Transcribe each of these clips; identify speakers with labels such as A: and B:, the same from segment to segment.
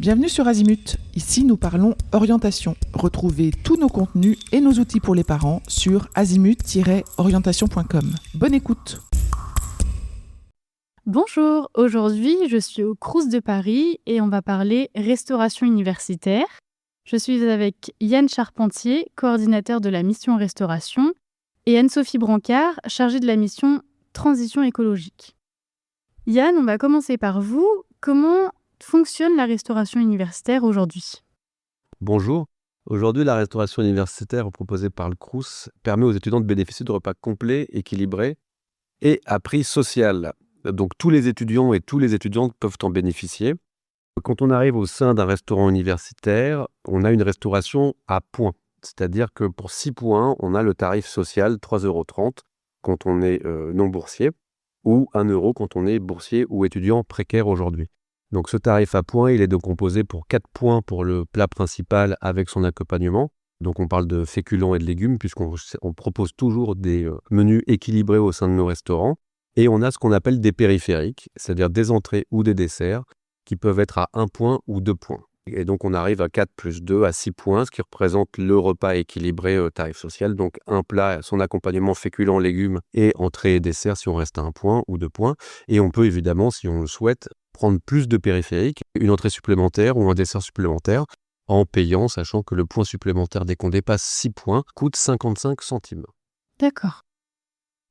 A: Bienvenue sur Azimut. Ici, nous parlons orientation. Retrouvez tous nos contenus et nos outils pour les parents sur azimut-orientation.com. Bonne écoute.
B: Bonjour, aujourd'hui je suis au Crous de Paris et on va parler restauration universitaire. Je suis avec Yann Charpentier, coordinateur de la mission restauration, et Anne-Sophie Brancard, chargée de la mission transition écologique. Yann, on va commencer par vous. Comment fonctionne la restauration universitaire aujourd'hui ?
C: Bonjour. Aujourd'hui, la restauration universitaire proposée par le Crous permet aux étudiants de bénéficier de repas complets, équilibrés et à prix social. Donc tous les étudiants et tous les étudiantes peuvent en bénéficier. Quand on arrive au sein d'un restaurant universitaire, on a une restauration à points. C'est-à-dire que pour 6 points, on a le tarif social 3,30 € quand on est non boursier ou 1 € quand on est boursier ou étudiant précaire aujourd'hui. Donc ce tarif à points, il est donc composé pour 4 points pour le plat principal avec son accompagnement. Donc on parle de féculents et de légumes puisqu'on propose toujours des menus équilibrés au sein de nos restaurants. Et on a ce qu'on appelle des périphériques, c'est-à-dire des entrées ou des desserts qui peuvent être à 1 point ou 2 points. Et donc on arrive à 4 plus 2 à 6 points, ce qui représente le repas équilibré tarif social. Donc un plat, son accompagnement féculents, légumes et entrée et dessert si on reste à 1 point ou 2 points. Et on peut évidemment, si on le souhaite, prendre plus de périphériques, une entrée supplémentaire ou un dessert supplémentaire en payant, sachant que le point supplémentaire dès qu'on dépasse 6 points coûte 55 centimes.
B: D'accord.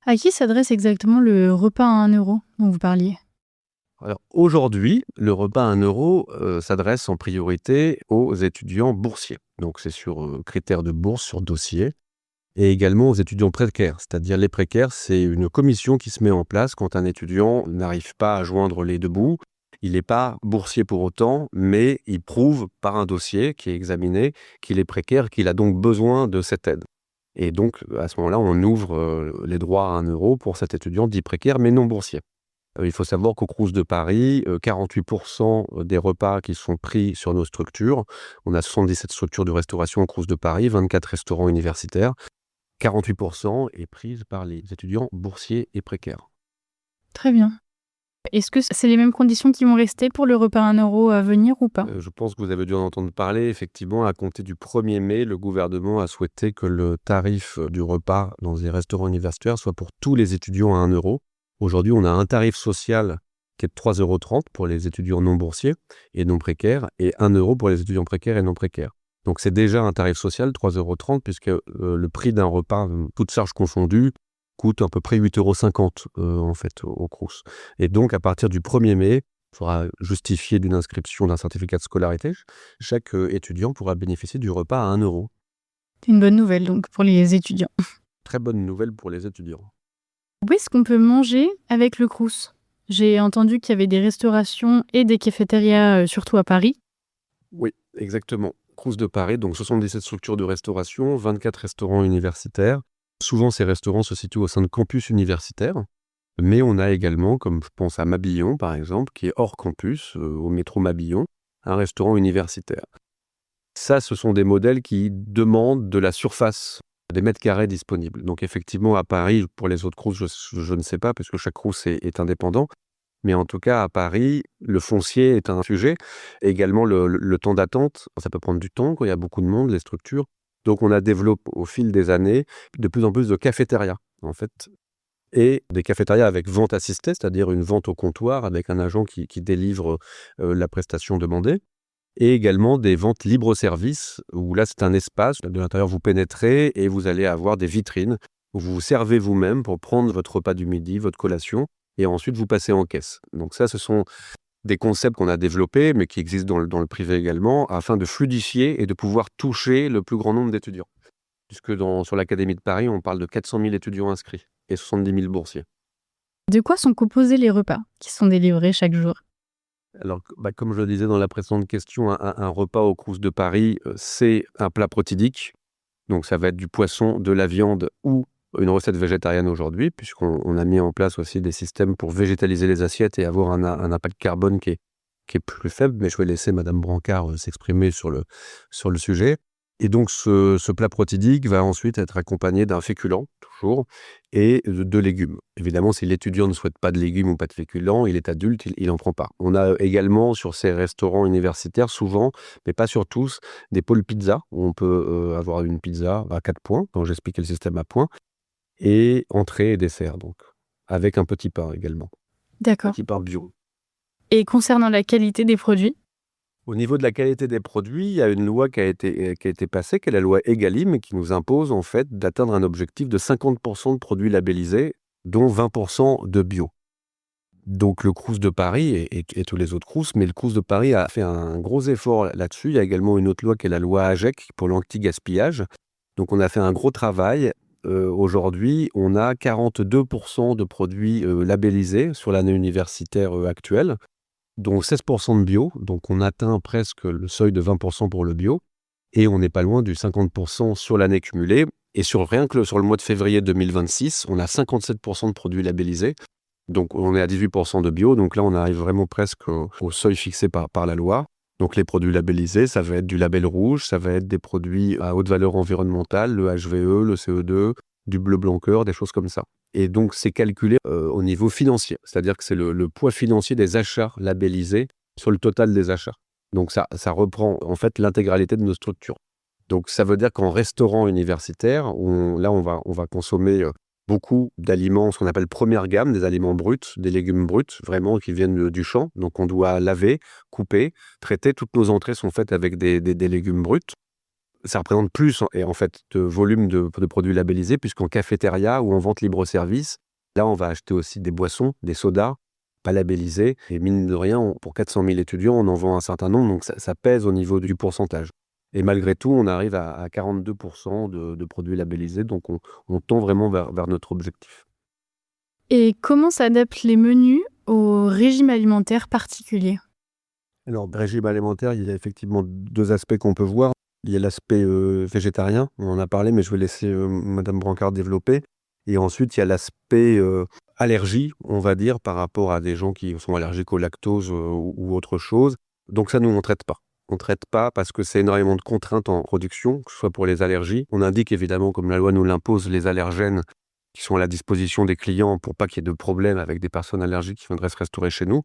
B: À qui s'adresse exactement le repas à 1 € dont vous parliez ?
C: Alors aujourd'hui, le repas à 1 € s'adresse en priorité aux étudiants boursiers. Donc c'est sur critères de bourse, sur dossier, et également aux étudiants précaires. C'est-à-dire les précaires, c'est une commission qui se met en place quand un étudiant n'arrive pas à joindre les deux bouts. Il n'est pas boursier pour autant, mais il prouve par un dossier qui est examiné qu'il est précaire, qu'il a donc besoin de cette aide. Et donc à ce moment-là, on ouvre les droits à 1 € pour cet étudiant dit précaire mais non boursier. Il faut savoir qu'au Crous de Paris, 48% des repas qui sont pris sur nos structures, on a 77 structures de restauration au Crous de Paris, 24 restaurants universitaires, 48% est prise par les étudiants boursiers et précaires.
B: Très bien. Est-ce que c'est les mêmes conditions qui vont rester pour le repas à 1 € à venir ou pas ?
C: Je pense que vous avez dû en entendre parler. Effectivement, à compter du 1er mai, le gouvernement a souhaité que le tarif du repas dans les restaurants universitaires soit pour tous les étudiants à 1 €. Aujourd'hui, on a un tarif social qui est de 3,30 € pour les étudiants non boursiers et non précaires et 1 € pour les étudiants précaires et non précaires. Donc c'est déjà un tarif social, 3,30 € puisque le prix d'un repas, toutes charges confondues, coûte à peu près 8,50 € en fait au Crous. Et donc à partir du 1er mai, il faudra justifier d'une inscription d'un certificat de scolarité. Chaque étudiant pourra bénéficier du repas à 1 €.
B: C'est une bonne nouvelle donc pour les étudiants.
C: Très bonne nouvelle pour les étudiants.
B: Où est-ce qu'on peut manger avec le Crous ? J'ai entendu qu'il y avait des restaurations et des cafétérias, surtout à Paris.
C: Oui, exactement. Crous de Paris, donc 77 structures de restauration, 24 restaurants universitaires. Souvent, ces restaurants se situent au sein de campus universitaires. Mais on a également, comme je pense à Mabillon par exemple, qui est hors campus, au métro Mabillon, un restaurant universitaire. Ça, ce sont des modèles qui demandent de la surface, des mètres carrés disponibles. Donc effectivement, à Paris, pour les autres Crous, je ne sais pas, parce que chaque Crous est indépendant. Mais en tout cas, à Paris, le foncier est un sujet. Et également, le temps d'attente, ça peut prendre du temps quand il y a beaucoup de monde, les structures. Donc on a développé au fil des années de plus en plus de cafétérias, en fait. Et des cafétérias avec vente assistée, c'est-à-dire une vente au comptoir avec un agent qui délivre la prestation demandée. Et également des ventes libre-service, où là c'est un espace, de l'intérieur vous pénétrez et vous allez avoir des vitrines où vous vous servez vous-même pour prendre votre repas du midi, votre collation, et ensuite vous passez en caisse. Donc ça, ce sont des concepts qu'on a développés, mais qui existent dans le privé également, afin de fluidifier et de pouvoir toucher le plus grand nombre d'étudiants. Puisque sur l'Académie de Paris, on parle de 400 000 étudiants inscrits et 70 000 boursiers.
B: De quoi sont composés les repas qui sont délivrés chaque jour ?
C: Alors, comme je le disais dans la précédente question, un repas au Crous de Paris, c'est un plat protidique. Donc ça va être du poisson, de la viande ou une recette végétarienne aujourd'hui, puisqu'on a mis en place aussi des systèmes pour végétaliser les assiettes et avoir un impact carbone qui est plus faible. Mais je vais laisser Madame Brancard s'exprimer sur le sujet. Et donc ce plat protidique va ensuite être accompagné d'un féculent, toujours, et de légumes. Évidemment, si l'étudiant ne souhaite pas de légumes ou pas de féculents, il est adulte, il n'en prend pas. On a également sur ces restaurants universitaires, souvent, mais pas sur tous, des pôles pizza, où on peut avoir une pizza à 4 points, quand j'expliquais le système à points, et entrée et dessert, donc, avec un petit pain également.
B: D'accord.
C: Petit pain bio.
B: Et concernant la qualité des produits?
C: Au niveau de la qualité des produits, il y a une loi qui a été passée, qui est la loi Egalim, et qui nous impose en fait d'atteindre un objectif de 50% de produits labellisés, dont 20% de bio. Donc le Crous de Paris et tous les autres Crous, mais le Crous de Paris a fait un gros effort là-dessus. Il y a également une autre loi qui est la loi AGEC pour l'anti-gaspillage. Donc on a fait un gros travail. Aujourd'hui, on a 42% de produits labellisés sur l'année universitaire actuelle, dont 16% de bio, donc on atteint presque le seuil de 20% pour le bio, et on n'est pas loin du 50% sur l'année cumulée, et rien que sur le mois de février 2026, on a 57% de produits labellisés, donc on est à 18% de bio, donc là on arrive vraiment presque au seuil fixé par la loi. Donc les produits labellisés, ça va être du label rouge, ça va être des produits à haute valeur environnementale, le HVE, le CO2, du bleu blanc cœur, des choses comme ça. Et donc c'est calculé au niveau financier, c'est-à-dire que c'est le poids financier des achats labellisés sur le total des achats. Donc ça reprend en fait l'intégralité de nos structures. Donc ça veut dire qu'en restaurant universitaire, on va consommer beaucoup d'aliments, ce qu'on appelle première gamme, des aliments bruts, des légumes bruts, vraiment qui viennent du champ. Donc on doit laver, couper, traiter. Toutes nos entrées sont faites avec des légumes bruts. Ça représente plus en fait de volume de produits labellisés, puisqu'en cafétéria ou en vente libre-service, là on va acheter aussi des boissons, des sodas, pas labellisés. Et mine de rien, pour 400 000 étudiants, on en vend un certain nombre, donc ça pèse au niveau du pourcentage. Et malgré tout, on arrive à 42% de produits labellisés, donc on tend vraiment vers notre objectif.
B: Et comment s'adaptent les menus au régime alimentaire particulier?
C: Alors, régime alimentaire, il y a effectivement 2 aspects qu'on peut voir. Il y a l'aspect végétarien, on en a parlé, mais je vais laisser Madame Brancard développer. Et ensuite, il y a l'aspect allergie, on va dire, par rapport à des gens qui sont allergiques au lactose ou autre chose. Donc ça, nous, on ne traite pas. On ne traite pas parce que c'est énormément de contraintes en production, que ce soit pour les allergies. On indique évidemment, comme la loi nous l'impose, les allergènes qui sont à la disposition des clients pour pas qu'il y ait de problème avec des personnes allergiques qui viendraient se restaurer chez nous.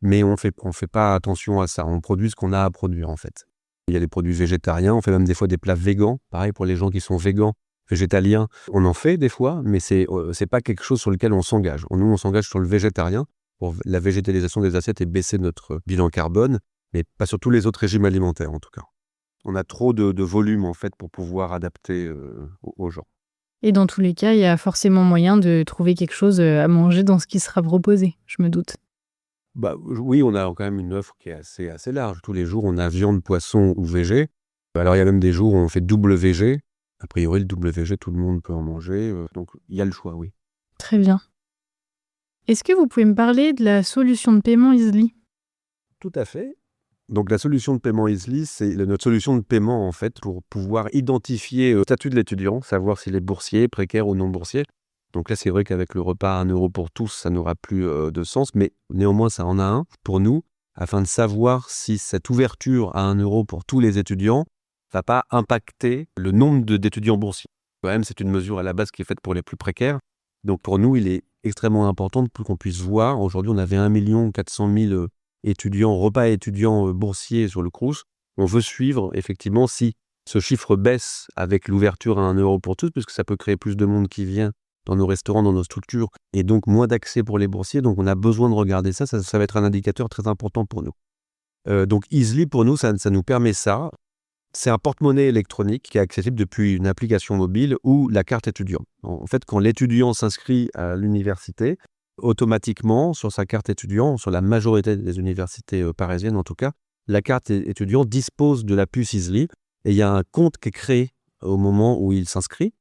C: Mais on fait pas attention à ça. On produit ce qu'on a à produire, en fait. Il y a des produits végétariens. On fait même des fois des plats végans. Pareil pour les gens qui sont végans, végétaliens. On en fait des fois, mais c'est pas quelque chose sur lequel on s'engage. Nous, on s'engage sur le végétarien pour la végétalisation des assiettes et baisser notre bilan carbone, mais pas sur tous les autres régimes alimentaires, en tout cas. On a trop de volume, en fait, pour pouvoir adapter aux gens.
B: Et dans tous les cas, il y a forcément moyen de trouver quelque chose à manger dans ce qui sera proposé, je me doute.
C: Oui, on a quand même une offre qui est assez large. Tous les jours, on a viande, poisson ou végé. Alors, il y a même des jours où on fait double végé. A priori, le double végé, tout le monde peut en manger. Donc, il y a le choix, oui.
B: Très bien. Est-ce que vous pouvez me parler de la solution de paiement Easly?
C: Tout à fait. Donc, la solution de paiement Easly, c'est notre solution de paiement, en fait, pour pouvoir identifier le statut de l'étudiant, savoir s'il est boursier, précaire ou non boursier. Donc là, c'est vrai qu'avec le repas à 1 € pour tous, ça n'aura plus de sens, mais néanmoins, ça en a un pour nous, afin de savoir si cette ouverture à 1 € pour tous les étudiants ne va pas impacter le nombre d'étudiants boursiers. Quand même, c'est une mesure à la base qui est faite pour les plus précaires. Donc pour nous, il est extrêmement important pour qu'on puisse voir. Aujourd'hui, on avait 1 400 000 étudiants, repas étudiants boursiers sur le Crous. On veut suivre effectivement si ce chiffre baisse avec l'ouverture à 1 € pour tous, puisque ça peut créer plus de monde qui vient dans nos restaurants, dans nos structures, et donc moins d'accès pour les boursiers. Donc on a besoin de regarder ça va être un indicateur très important pour nous. Donc Easly, pour nous, ça nous permet ça. C'est un porte-monnaie électronique qui est accessible depuis une application mobile ou la carte étudiant. En fait, quand l'étudiant s'inscrit à l'université, automatiquement, sur sa carte étudiant, sur la majorité des universités parisiennes en tout cas, la carte étudiant dispose de la puce Easly, et il y a un compte qui est créé au moment où il s'inscrit.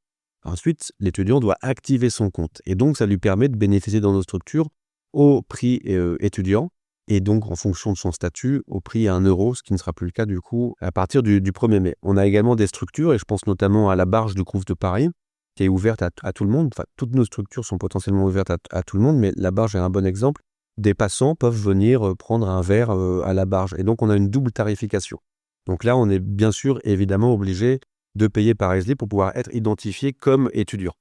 C: Ensuite, l'étudiant doit activer son compte. Et donc, ça lui permet de bénéficier dans nos structures au prix étudiant, et donc en fonction de son statut, au prix à 1 €, ce qui ne sera plus le cas du coup à partir du 1er mai. On a également des structures, et je pense notamment à la Barge du Crous de Paris, qui est ouverte à tout le monde. Enfin, toutes nos structures sont potentiellement ouvertes à tout le monde, mais la Barge est un bon exemple. Des passants peuvent venir prendre un verre à la Barge. Et donc, on a une double tarification. Donc là, on est bien sûr, évidemment, obligé de payer par Esli pour pouvoir être identifié comme étudiant.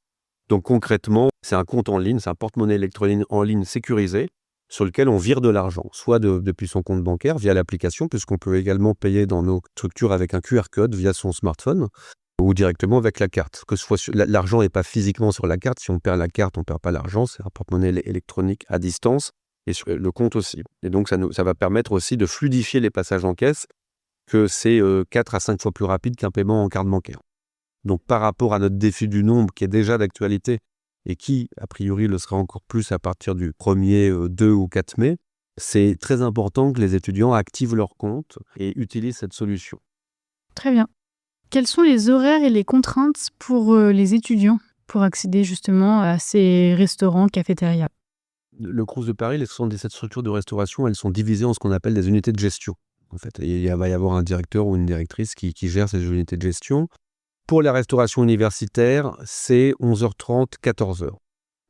C: Donc concrètement, c'est un compte en ligne, c'est un porte-monnaie électronique en ligne sécurisé sur lequel on vire de l'argent, soit depuis son compte bancaire via l'application, puisqu'on peut également payer dans nos structures avec un QR code via son smartphone ou directement avec la carte. Que ce soit l'argent n'est pas physiquement sur la carte, si on perd la carte, on ne perd pas l'argent, c'est un porte-monnaie électronique à distance et sur le compte aussi. Et donc ça va permettre aussi de fluidifier les passages en caisse, que c'est 4 à 5 fois plus rapide qu'un paiement en carte bancaire. Donc par rapport à notre défi du nombre qui est déjà d'actualité et qui, a priori, le sera encore plus à partir du 1er, 2 ou 4 mai, c'est très important que les étudiants activent leur compte et utilisent cette solution.
B: Très bien. Quels sont les horaires et les contraintes pour les étudiants pour accéder justement à ces restaurants, cafétérias?
C: Le Crous de Paris, les 77 structures de restauration, elles sont divisées en ce qu'on appelle des unités de gestion. En fait, il va y avoir un directeur ou une directrice qui gère ces unités de gestion. Pour la restauration universitaire, c'est 11h30, 14h.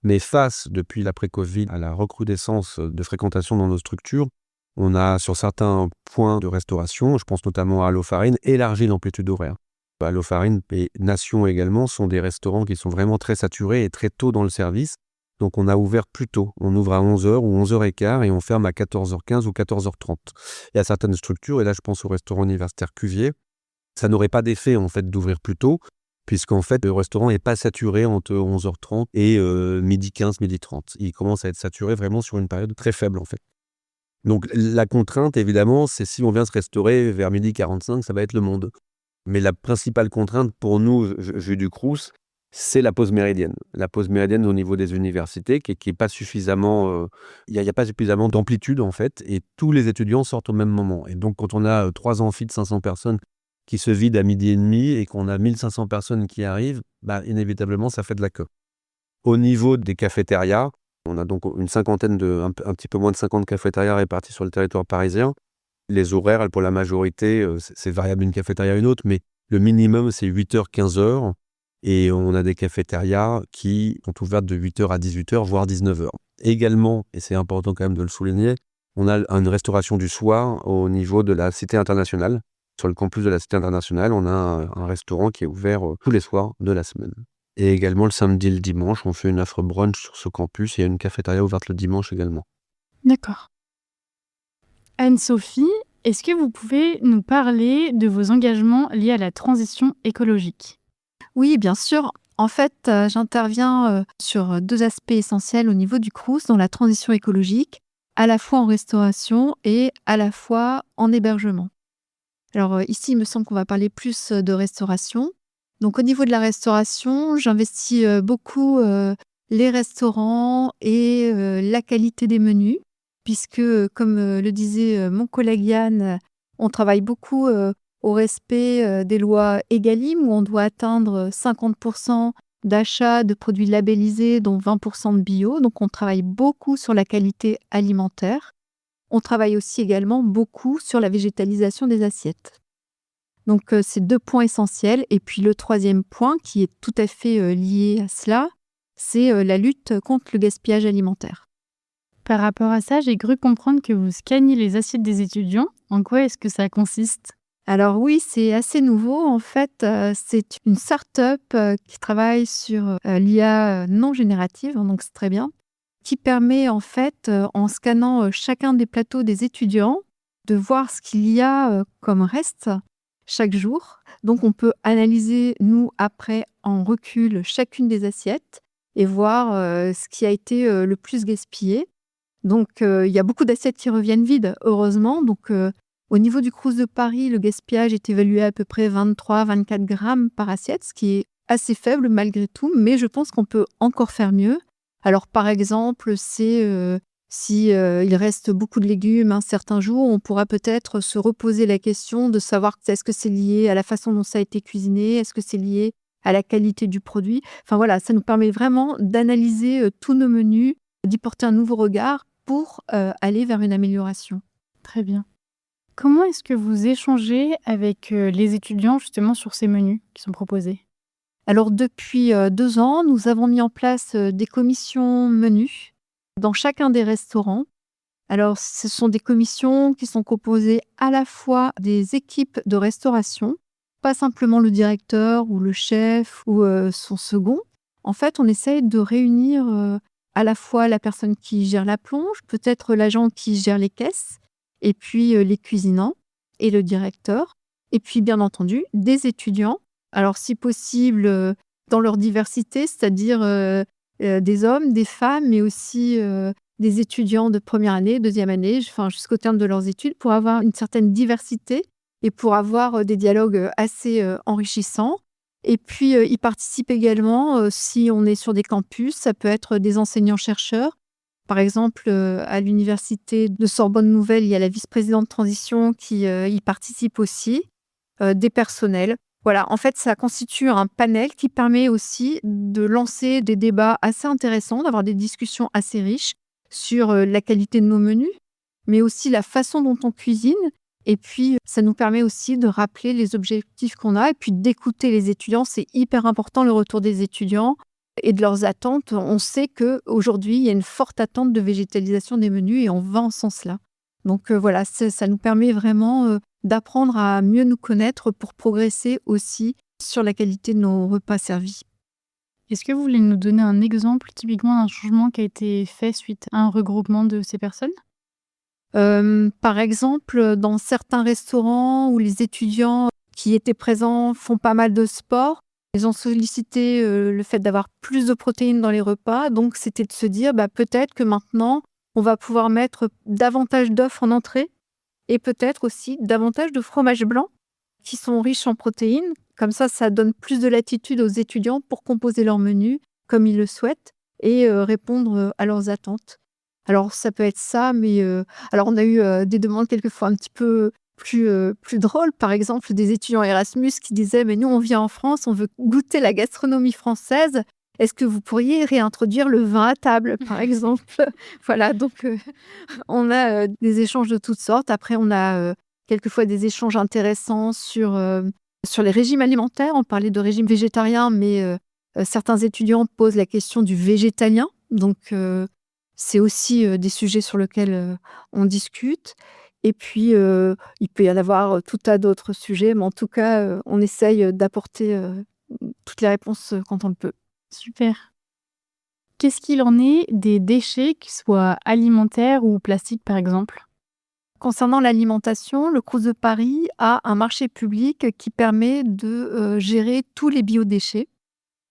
C: Mais face, depuis l'après-Covid, à la recrudescence de fréquentation dans nos structures, on a sur certains points de restauration, je pense notamment à Allo-Farine, élargi l'amplitude horaire. Allo-Farine et Nation également sont des restaurants qui sont vraiment très saturés et très tôt dans le service. Donc on a ouvert plus tôt. On ouvre à 11h ou 11h15 et on ferme à 14h15 ou 14h30. Il y a certaines structures, et là je pense au restaurant universitaire Cuvier, ça n'aurait pas d'effet en fait d'ouvrir plus tôt, puisqu'en fait le restaurant n'est pas saturé entre 11h30 et midi 15, midi 30. Il commence à être saturé vraiment sur une période très faible en fait. Donc la contrainte évidemment, c'est si on vient se restaurer vers midi 45, ça va être le monde. Mais la principale contrainte pour nous, jus du Crous, c'est la pause méridienne. La pause méridienne au niveau des universités qui est pas suffisamment, il y a pas suffisamment d'amplitude en fait, et tous les étudiants sortent au même moment. Et donc quand on a 3 amphis de 500 personnes qui se vident à midi et demi et qu'on a 1500 personnes qui arrivent, inévitablement ça fait de la queue. Au niveau des cafétérias, on a donc une cinquantaine un petit peu moins de 50 cafétérias réparties sur le territoire parisien. Les horaires, pour la majorité, c'est variable d'une cafétéria à une autre, mais le minimum c'est 8h, 15h. Et on a des cafétérias qui sont ouvertes de 8h à 18h, voire 19h. Également, et c'est important quand même de le souligner, on a une restauration du soir au niveau de la Cité internationale. Sur le campus de la Cité internationale, on a un restaurant qui est ouvert tous les soirs de la semaine. Et également le samedi et le dimanche, on fait une offre brunch sur ce campus. Il y a une cafétéria ouverte le dimanche également.
B: D'accord. Anne-Sophie, est-ce que vous pouvez nous parler de vos engagements liés à la transition écologique?
D: Oui, bien sûr. En fait, j'interviens sur 2 aspects essentiels au niveau du Crous dans la transition écologique, à la fois en restauration et à la fois en hébergement. Alors ici, il me semble qu'on va parler plus de restauration. Donc au niveau de la restauration, j'investis beaucoup les restaurants et la qualité des menus, puisque comme le disait mon collègue Yann, on travaille beaucoup au respect des lois Egalim, où on doit atteindre 50% d'achats de produits labellisés, dont 20% de bio. Donc on travaille beaucoup sur la qualité alimentaire. On travaille aussi également beaucoup sur la végétalisation des assiettes. Donc c'est 2 points essentiels. Et puis le 3e point, qui est tout à fait lié à cela, c'est la lutte contre le gaspillage alimentaire.
B: Par rapport à ça, j'ai cru comprendre que vous scanniez les assiettes des étudiants. En quoi est-ce que ça consiste?
D: Alors oui, c'est assez nouveau. En fait, c'est une start-up qui travaille sur l'IA non générative, donc c'est très bien, qui permet en fait, en scannant chacun des plateaux des étudiants, de voir ce qu'il y a comme reste chaque jour. Donc on peut analyser, nous, après, en recul, chacune des assiettes et voir ce qui a été le plus gaspillé. Donc il y a beaucoup d'assiettes qui reviennent vides, heureusement. Donc au niveau du Crous de Paris, le gaspillage est évalué à peu près 23-24 grammes par assiette, ce qui est assez faible malgré tout, mais je pense qu'on peut encore faire mieux. Alors par exemple, c'est si il reste beaucoup de légumes un certain jour, on pourra peut-être se reposer la question de savoir est-ce que c'est lié à la façon dont ça a été cuisiné, est-ce que c'est lié à la qualité du produit. Enfin voilà, ça nous permet vraiment d'analyser tous nos menus, d'y porter un nouveau regard pour aller vers une amélioration.
B: Très bien. Comment est-ce que vous échangez avec les étudiants justement sur ces menus qui sont proposés?
D: Alors depuis 2 ans, nous avons mis en place des commissions menus dans chacun des restaurants. Alors ce sont des commissions qui sont composées à la fois des équipes de restauration pas simplement le directeur ou le chef ou son second. En fait, on essaye de réunir à la fois la personne qui gère la plonge, peut-être l'agent qui gère les caisses, et puis les cuisinants et le directeur, et puis bien entendu des étudiants. Alors si possible, dans leur diversité, c'est-à-dire des hommes, des femmes, mais aussi des étudiants de première année, deuxième année, enfin jusqu'au terme de leurs études, pour avoir une certaine diversité et pour avoir des dialogues assez enrichissants. Et puis, ils participent également, si on est sur des campus, ça peut être des enseignants-chercheurs. Par exemple, à l'université de Sorbonne Nouvelle, il y a la vice-présidente de transition qui y participe aussi, des personnels. Voilà, en fait, ça constitue un panel qui permet aussi de lancer des débats assez intéressants, d'avoir des discussions assez riches sur la qualité de nos menus, mais aussi la façon dont on cuisine. Et puis, ça nous permet aussi de rappeler les objectifs qu'on a et puis d'écouter les étudiants. C'est hyper important, le retour des étudiants et de leurs attentes. On sait qu'aujourd'hui, il y a une forte attente de végétalisation des menus et on va en ce sens-là. Donc voilà, ça nous permet vraiment d'apprendre à mieux nous connaître pour progresser aussi sur la qualité de nos repas servis.
B: Est-ce que vous voulez nous donner un exemple typiquement d'un changement qui a été fait suite à un regroupement de ces personnes?
D: Par exemple, dans certains restaurants où les étudiants qui étaient présents font pas mal de sport, ils ont sollicité le fait d'avoir plus de protéines dans les repas. Donc, c'était de se dire, peut-être que maintenant, on va pouvoir mettre davantage d'œufs en entrée et peut-être aussi davantage de fromage blanc qui sont riches en protéines. Comme ça donne plus de latitude aux étudiants pour composer leur menu comme ils le souhaitent et répondre à leurs attentes. Alors ça peut être ça, mais alors on a eu des demandes quelquefois un petit peu plus drôles. Par exemple, des étudiants Erasmus qui disaient: «Mais nous, on vient en France, on veut goûter la gastronomie française. Est-ce que vous pourriez réintroduire le vin à table?» par exemple. Voilà, donc on a des échanges de toutes sortes. Après, on a quelquefois des échanges intéressants sur les régimes alimentaires. On parlait de régime végétarien, mais certains étudiants posent la question du végétalien. Donc c'est aussi des sujets sur lesquels on discute. Et puis, il peut y en avoir tout tas d'autres sujets, mais en tout cas, on essaye d'apporter toutes les réponses quand on le peut.
B: Super. Qu'est-ce qu'il en est des déchets, qu'ils soient alimentaires ou plastiques par exemple?
D: Concernant l'alimentation, le Crous de Paris a un marché public qui permet de gérer tous les biodéchets.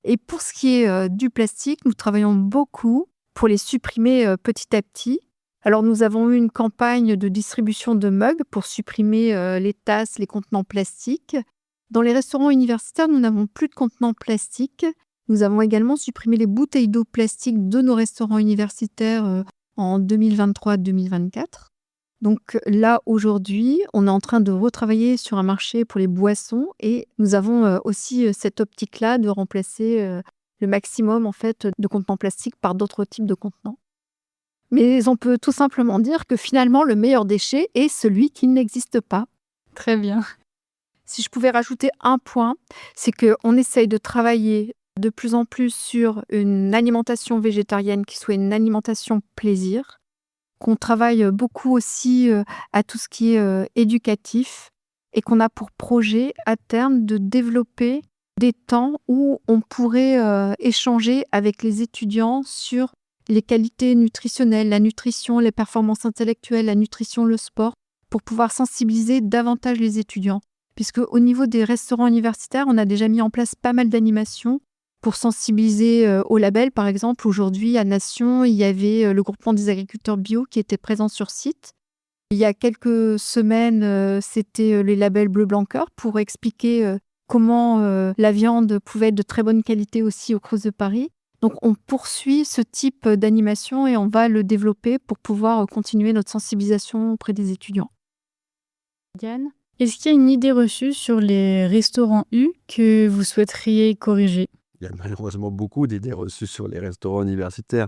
D: Et pour ce qui est du plastique, nous travaillons beaucoup pour les supprimer petit à petit. Alors, nous avons eu une campagne de distribution de mugs pour supprimer les tasses, les contenants plastiques. Dans les restaurants universitaires, nous n'avons plus de contenants plastiques. Nous avons également supprimé les bouteilles d'eau plastique de nos restaurants universitaires en 2023-2024. Donc là, aujourd'hui, on est en train de retravailler sur un marché pour les boissons et nous avons aussi cette optique-là de remplacer le maximum en fait de contenants plastiques par d'autres types de contenants. Mais on peut tout simplement dire que finalement, le meilleur déchet est celui qui n'existe pas.
B: Très bien.
D: Si je pouvais rajouter un point, c'est qu'on essaye de travailler de plus en plus sur une alimentation végétarienne qui soit une alimentation plaisir, qu'on travaille beaucoup aussi à tout ce qui est éducatif et qu'on a pour projet à terme de développer des temps où on pourrait échanger avec les étudiants sur les qualités nutritionnelles, la nutrition, les performances intellectuelles, la nutrition, le sport, pour pouvoir sensibiliser davantage les étudiants. Puisque au niveau des restaurants universitaires, on a déjà mis en place pas mal d'animations pour sensibiliser au label. Par exemple, aujourd'hui, à Nation, il y avait le groupement des agriculteurs bio qui était présent sur site. Il y a quelques semaines, c'était les labels Bleu Blanc Cœur pour expliquer comment la viande pouvait être de très bonne qualité aussi au Crous de Paris. Donc, on poursuit ce type d'animation et on va le développer pour pouvoir continuer notre sensibilisation auprès des étudiants.
B: Diane, est-ce qu'il y a une idée reçue sur les restaurants U que vous souhaiteriez corriger?
C: Il y a malheureusement beaucoup d'idées reçues sur les restaurants universitaires.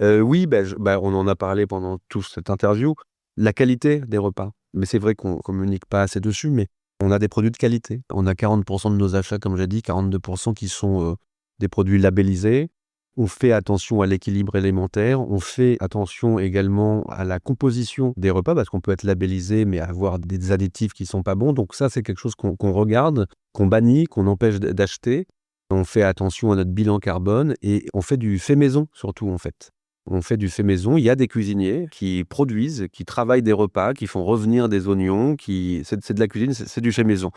C: Oui, on en a parlé pendant toute cette interview. La qualité des repas. Mais c'est vrai qu'on ne communique pas assez dessus, mais on a des produits de qualité. On a 40% de nos achats, comme j'ai dit, 42% qui sont des produits labellisés. On fait attention à l'équilibre alimentaire, on fait attention également à la composition des repas parce qu'on peut être labellisé mais avoir des additifs qui sont pas bons. Donc ça, c'est quelque chose qu'on regarde, qu'on bannit, qu'on empêche d'acheter. On fait attention à notre bilan carbone et on fait du fait maison surtout en fait. On fait du fait maison. Il y a des cuisiniers qui produisent, qui travaillent des repas, qui font revenir des oignons, c'est de la cuisine, c'est du fait maison.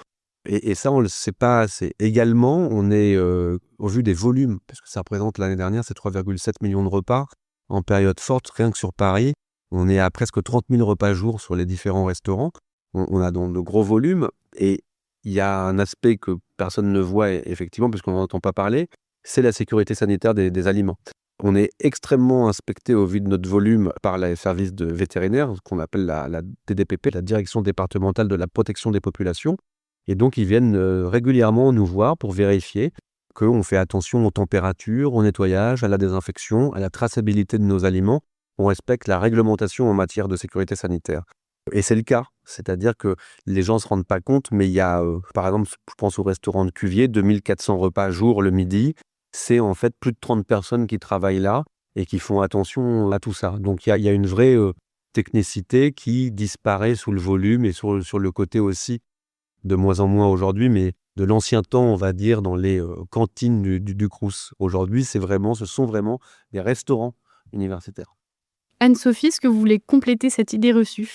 C: Et ça, on le sait pas assez. Également, on est, au vu des volumes, parce que ça représente l'année dernière, c'est 3,7 millions de repas. En période forte, rien que sur Paris, on est à presque 30 000 repas jour sur les différents restaurants. On a donc de gros volumes. Et il y a un aspect que personne ne voit, effectivement, parce qu'on n'en entend pas parler, c'est la sécurité sanitaire des aliments. On est extrêmement inspecté au vu de notre volume par les services de vétérinaires, ce qu'on appelle la DDPP, la Direction départementale de la protection des populations. Et donc, ils viennent régulièrement nous voir pour vérifier qu'on fait attention aux températures, au nettoyage, à la désinfection, à la traçabilité de nos aliments. On respecte la réglementation en matière de sécurité sanitaire. Et c'est le cas. C'est-à-dire que les gens ne se rendent pas compte, mais il y a, par exemple, je pense au restaurant de Cuvier, 2400 repas jour le midi. C'est en fait plus de 30 personnes qui travaillent là et qui font attention à tout ça. Donc, il y a une vraie technicité qui disparaît sous le volume et sur le côté aussi de moins en moins aujourd'hui, mais de l'ancien temps, on va dire, dans les cantines du Crous. Aujourd'hui, ce sont vraiment des restaurants universitaires.
B: Anne-Sophie, est-ce que vous voulez compléter cette idée reçue?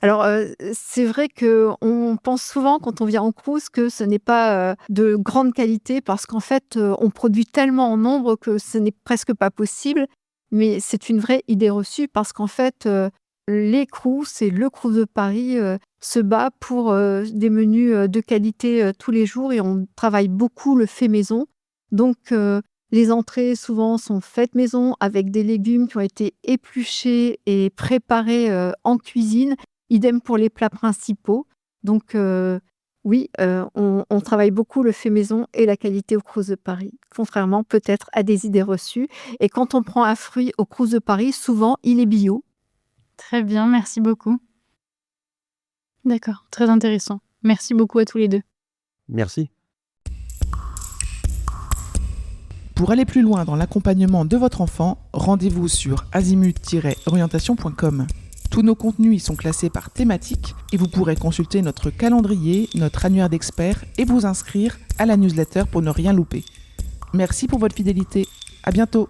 D: Alors, c'est vrai qu'on pense souvent quand on vient en Crous que ce n'est pas, de grande qualité parce qu'en fait, on produit tellement en nombre que ce n'est presque pas possible. Mais c'est une vraie idée reçue parce qu'en fait, les Crous et le Crous de Paris, se bat pour, des menus, de qualité, tous les jours et on travaille beaucoup le fait maison. Donc, les entrées souvent sont faites maison avec des légumes qui ont été épluchés et préparés, en cuisine. Idem pour les plats principaux. Donc, oui, on travaille beaucoup le fait maison et la qualité au Crous de Paris, contrairement peut-être à des idées reçues. Et quand on prend un fruit au Crous de Paris, souvent il est bio.
B: Très bien, merci beaucoup. D'accord, très intéressant. Merci beaucoup à tous les deux.
C: Merci.
A: Pour aller plus loin dans l'accompagnement de votre enfant, rendez-vous sur azimut-orientation.com. Tous nos contenus y sont classés par thématique et vous pourrez consulter notre calendrier, notre annuaire d'experts et vous inscrire à la newsletter pour ne rien louper. Merci pour votre fidélité. À bientôt.